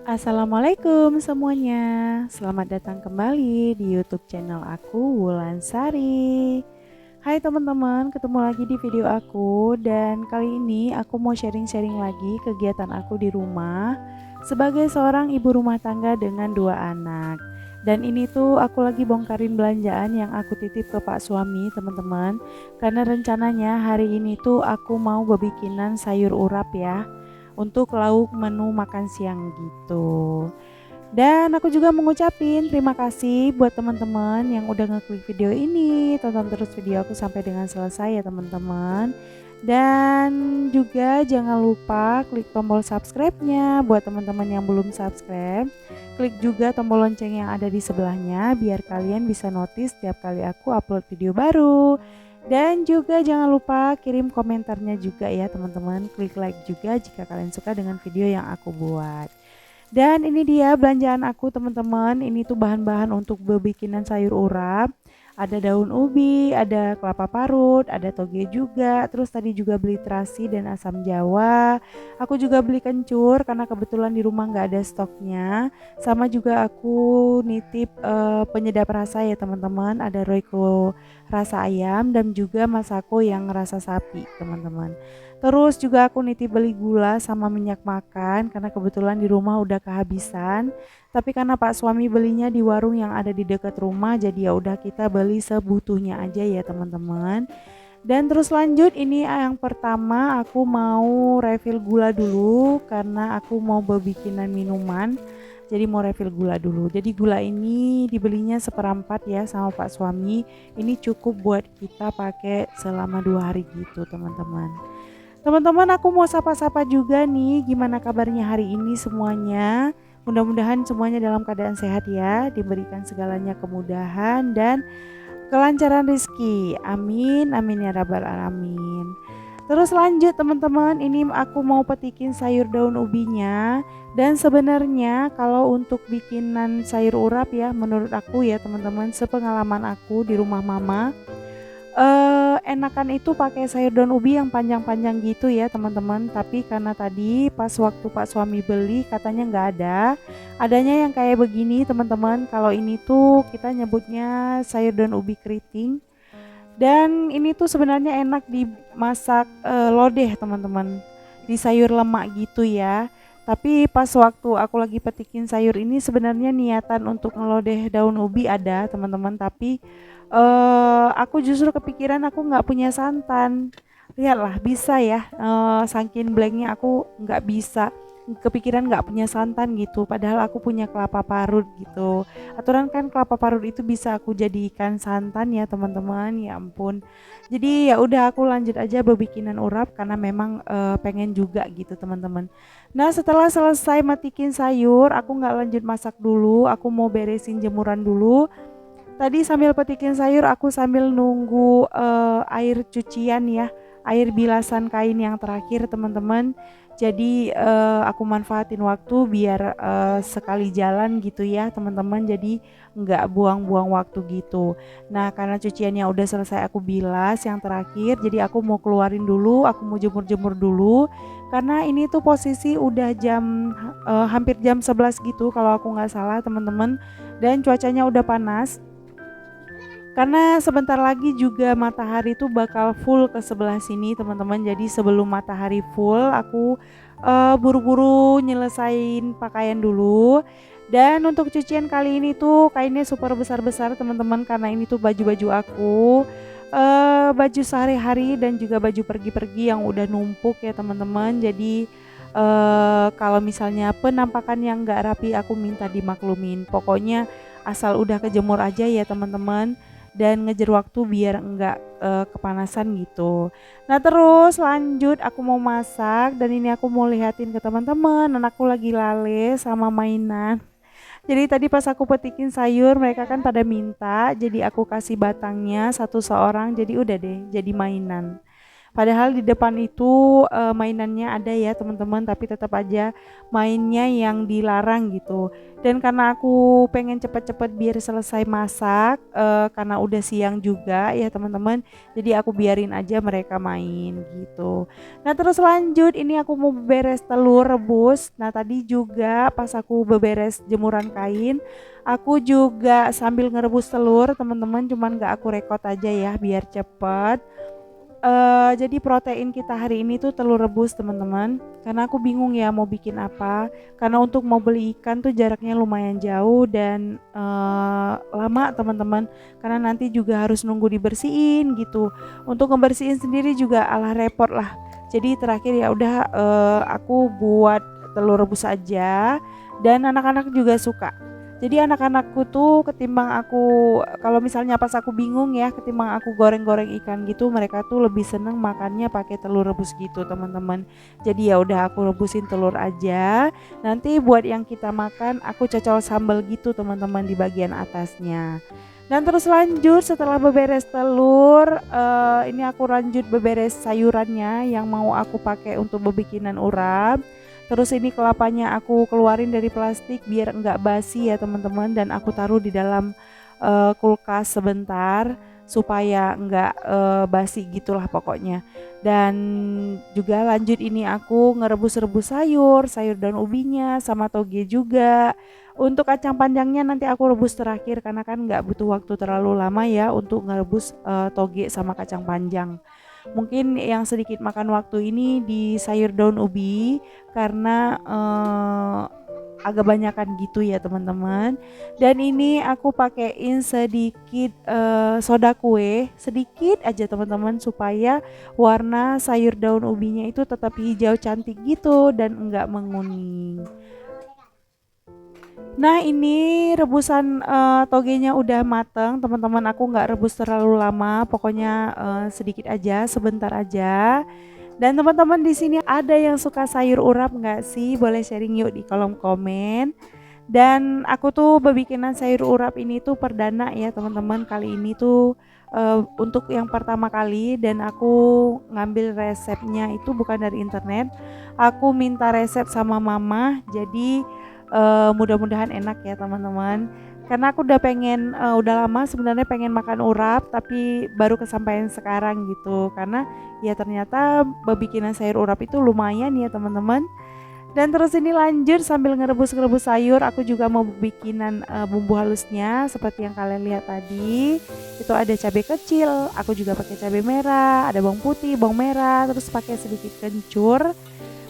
Assalamualaikum semuanya. Selamat datang kembali di YouTube channel aku, Wulan Sari. Hai teman-teman, ketemu lagi di video aku dan kali ini aku mau sharing-sharing lagi kegiatan aku di rumah sebagai seorang ibu rumah tangga dengan 2 anak. Dan ini tuh aku lagi bongkarin belanjaan yang aku titip ke Pak suami, teman-teman. Karena rencananya hari ini tuh aku mau bebikinan sayur urap ya untuk lauk menu makan siang gitu. Dan aku juga mengucapin terima kasih buat teman-teman yang udah ngeklik video ini. Tonton terus video aku sampai dengan selesai ya teman-teman. Dan juga jangan lupa klik tombol subscribe-nya buat teman-teman yang belum subscribe. Klik juga tombol lonceng yang ada di sebelahnya biar kalian bisa notice setiap kali aku upload video baru. Dan juga jangan lupa kirim komentarnya juga ya teman-teman. Klik like juga jika kalian suka dengan video yang aku buat. Dan ini dia belanjaan aku teman-teman. Ini tuh bahan-bahan untuk bikinan sayur urap. Ada daun ubi, ada kelapa parut, ada toge juga. Terus tadi juga beli terasi dan asam jawa. Aku juga beli kencur karena kebetulan di rumah nggak ada stoknya. Sama juga aku nitip penyedap rasa ya teman-teman. Ada Royco rasa ayam dan juga Masako yang rasa sapi teman-teman. Terus juga aku nitip beli gula sama minyak makan karena kebetulan di rumah udah kehabisan. Tapi karena Pak suami belinya di warung yang ada di dekat rumah, jadi ya udah kita beli sebutuhnya aja ya teman-teman. Dan terus lanjut ini yang pertama aku mau refill gula dulu karena aku mau bikinan minuman. Jadi mau refill gula dulu. Jadi gula ini dibelinya seperempat ya sama Pak suami. Ini cukup buat kita pakai selama 2 hari gitu teman-teman. Teman-teman aku mau sapa-sapa juga nih, gimana kabarnya hari ini semuanya? Mudah-mudahan semuanya dalam keadaan sehat ya, diberikan segalanya kemudahan dan kelancaran rezeki. Amin, amin ya rabbal alamin. Terus lanjut teman-teman, ini aku mau petikin sayur daun ubinya. Dan sebenarnya kalau untuk bikinan sayur urap ya, menurut aku ya teman-teman, sepengalaman aku di rumah mama, enakan itu pakai sayur daun ubi yang panjang-panjang gitu ya teman-teman. Tapi karena tadi pas waktu Pak suami beli katanya nggak ada, adanya yang kayak begini teman-teman. Kalau ini tuh kita nyebutnya sayur daun ubi keriting. Dan ini tuh sebenarnya enak dimasak lodeh teman-teman, di sayur lemak gitu ya. Tapi pas waktu aku lagi petikin sayur ini sebenarnya niatan untuk ngelodeh daun ubi ada teman-teman. Tapi aku justru kepikiran aku nggak punya santan. Lihatlah bisa ya, saking blanknya aku nggak bisa, kepikiran nggak punya santan gitu. Padahal aku punya kelapa parut gitu. Aturan kan kelapa parut itu bisa aku jadikan santan ya teman-teman. Ya ampun. Jadi ya udah aku lanjut aja bebikinan urap karena memang pengen juga gitu teman-teman. Nah setelah selesai matikin sayur, aku nggak lanjut masak dulu. Aku mau beresin jemuran dulu. Tadi sambil petikin sayur aku sambil nunggu air cucian ya, air bilasan kain yang terakhir teman-teman. Jadi aku manfaatin waktu biar sekali jalan gitu ya teman-teman. Jadi nggak buang-buang waktu gitu. Nah karena cuciannya udah selesai aku bilas yang terakhir, jadi aku mau keluarin dulu, aku mau jemur-jemur dulu. Karena ini tuh posisi udah jam hampir jam 11 gitu kalau aku nggak salah teman-teman. Dan cuacanya udah panas. Karena sebentar lagi juga matahari tuh bakal full ke sebelah sini teman-teman. Jadi sebelum matahari full aku buru-buru nyelesain pakaian dulu. Dan untuk cucian kali ini tuh kainnya super besar-besar teman-teman karena ini tuh baju-baju aku, baju sehari-hari dan juga baju pergi-pergi yang udah numpuk ya teman-teman. Jadi kalau misalnya penampakan yang nggak rapi aku minta dimaklumin. Pokoknya asal udah kejemur aja ya teman-teman dan ngejar waktu biar enggak kepanasan gitu. Nah terus lanjut aku mau masak dan ini aku mau lihatin ke teman-teman, anakku lagi lale sama mainan. Jadi tadi pas aku petikin sayur mereka kan pada minta, jadi aku kasih batangnya satu seorang, jadi udah deh jadi mainan. Padahal di depan itu mainannya ada ya teman-teman, tapi tetap aja mainnya yang dilarang gitu. Dan karena aku pengen cepet-cepet biar selesai masak, karena udah siang juga ya teman-teman, jadi aku biarin aja mereka main gitu. Nah terus lanjut, ini aku mau beres telur rebus. Nah tadi juga pas aku beberes jemuran kain, aku juga sambil ngerebus telur teman-teman, cuman gak aku rekod aja ya biar cepet. Jadi protein kita hari ini tuh telur rebus teman-teman, karena aku bingung ya mau bikin apa, karena untuk mau beli ikan tuh jaraknya lumayan jauh dan lama teman-teman, karena nanti juga harus nunggu dibersihin gitu. Untuk ngebersihin sendiri juga alah repot lah. Jadi terakhir ya udah, aku buat telur rebus aja, dan anak-anak juga suka. Jadi anak-anakku tuh ketimbang aku, kalau misalnya pas aku bingung ya, ketimbang aku goreng-goreng ikan gitu, mereka tuh lebih seneng makannya pakai telur rebus gitu teman-teman. Jadi ya udah aku rebusin telur aja. Nanti buat yang kita makan aku cocol sambal gitu teman-teman di bagian atasnya. Dan terus lanjut setelah beberes telur, ini aku lanjut beberes sayurannya yang mau aku pakai untuk bebikinan urap. Terus ini kelapanya aku keluarin dari plastik biar enggak basi ya teman-teman, dan aku taruh di dalam kulkas sebentar supaya enggak basi gitulah pokoknya. Dan juga lanjut ini aku ngerebus-rebus sayur daun ubinya sama toge juga. Untuk kacang panjangnya nanti aku rebus terakhir karena kan nggak butuh waktu terlalu lama ya untuk ngerebus toge sama kacang panjang. Mungkin yang sedikit makan waktu ini di sayur daun ubi karena agak banyakan gitu ya teman-teman. Dan ini aku pakein sedikit soda kue, sedikit aja teman-teman, supaya warna sayur daun ubinya itu tetap hijau cantik gitu dan enggak menguning. Nah ini rebusan togenya udah mateng teman-teman, aku nggak rebus terlalu lama, pokoknya sedikit aja, sebentar aja. Dan teman-teman di sini ada yang suka sayur urap nggak sih? Boleh sharing yuk di kolom komen. Dan aku tuh bebikinan sayur urap ini tuh perdana ya teman-teman, kali ini tuh untuk yang pertama kali, dan aku ngambil resepnya itu bukan dari internet, aku minta resep sama mama. Jadi mudah-mudahan enak ya teman-teman, karena aku udah pengen, udah lama sebenarnya pengen makan urap tapi baru kesampaian sekarang gitu, karena ya ternyata bebikinan sayur urap itu lumayan ya teman-teman. Dan terus ini lanjut sambil ngerebus-ngerebus sayur, aku juga mau bikinan bumbu halusnya seperti yang kalian lihat tadi. Itu ada cabai kecil, aku juga pakai cabai merah, ada bawang putih, bawang merah, terus pakai sedikit kencur,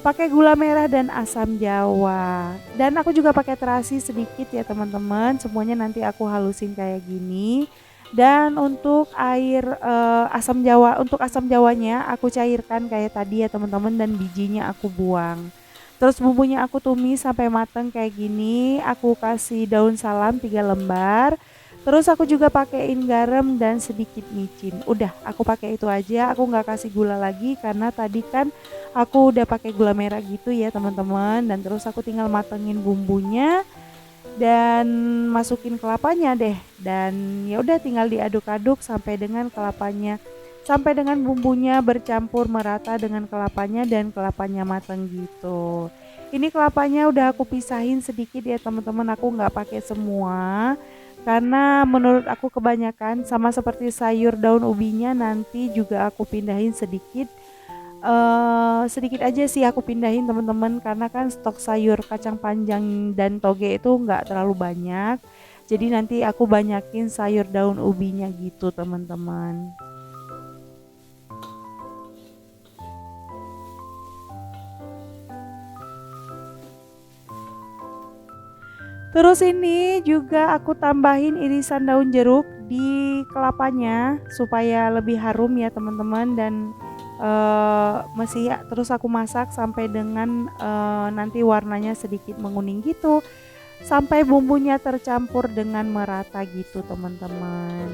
pakai gula merah dan asam jawa. Dan aku juga pakai terasi sedikit ya teman-teman. Semuanya nanti aku halusin kayak gini. Dan untuk air asam jawa, untuk asam jawanya aku cairkan kayak tadi ya teman-teman, dan bijinya aku buang. Terus bumbunya aku tumis sampai mateng kayak gini. Aku kasih daun salam 3 lembar. Terus aku juga pakein garam dan sedikit micin. Udah, aku pakai itu aja. Aku nggak kasih gula lagi karena tadi kan aku udah pakai gula merah gitu ya teman-teman. Dan terus aku tinggal matengin bumbunya dan masukin kelapanya deh. Dan ya udah tinggal diaduk-aduk sampai dengan kelapanya, sampai dengan bumbunya bercampur merata dengan kelapanya dan kelapanya mateng gitu. Ini kelapanya udah aku pisahin sedikit ya teman-teman, aku nggak pakai semua karena menurut aku kebanyakan, sama seperti sayur daun ubinya nanti juga aku pindahin sedikit. Sedikit aja sih aku pindahin teman-teman, karena kan stok sayur kacang panjang dan toge itu nggak terlalu banyak. Jadi nanti aku banyakin sayur daun ubinya gitu teman-teman. Terus ini juga aku tambahin irisan daun jeruk di kelapanya supaya lebih harum ya teman-teman, dan masih ya, terus aku masak sampai dengan nanti warnanya sedikit menguning gitu, sampai bumbunya tercampur dengan merata gitu teman-teman.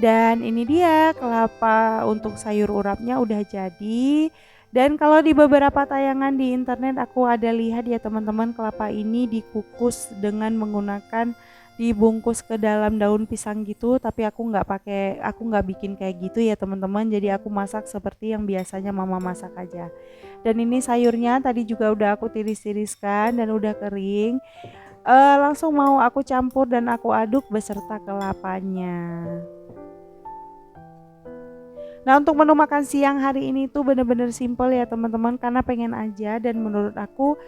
Dan ini dia kelapa untuk sayur urapnya udah jadi. Dan kalau di beberapa tayangan di internet aku ada lihat ya teman-teman, kelapa ini dikukus dengan menggunakan dibungkus ke dalam daun pisang gitu, tapi aku nggak bikin kayak gitu ya teman-teman. Jadi aku masak seperti yang biasanya mama masak aja. Dan ini sayurnya tadi juga udah aku tiris-tiriskan dan udah kering. Langsung mau aku campur dan aku aduk beserta kelapanya. Nah, untuk menu makan siang hari ini tuh bener-bener simple ya teman-teman, karena pengen aja dan menurut aku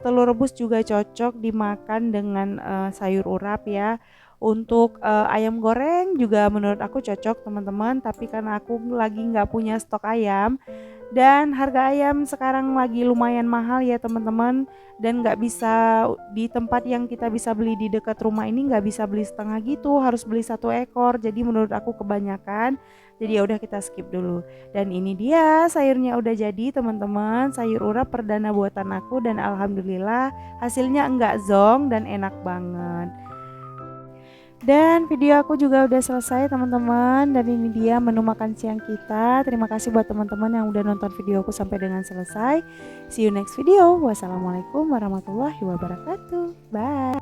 telur rebus juga cocok dimakan dengan sayur urap ya. Untuk ayam goreng juga menurut aku cocok teman-teman, tapi karena aku lagi nggak punya stok ayam dan harga ayam sekarang lagi lumayan mahal ya teman-teman, dan nggak bisa di tempat yang kita bisa beli di dekat rumah ini nggak bisa beli setengah gitu, harus beli 1 ekor. Jadi menurut aku kebanyakan, jadi ya udah kita skip dulu. Dan ini dia sayurnya udah jadi teman-teman, sayur urap perdana buatan aku dan alhamdulillah hasilnya enggak zonk dan enak banget. Dan video aku juga udah selesai teman-teman, dan ini dia menu makan siang kita. Terima kasih buat teman-teman yang udah nonton video aku sampai dengan selesai. See you next video. Wassalamualaikum warahmatullahi wabarakatuh. Bye.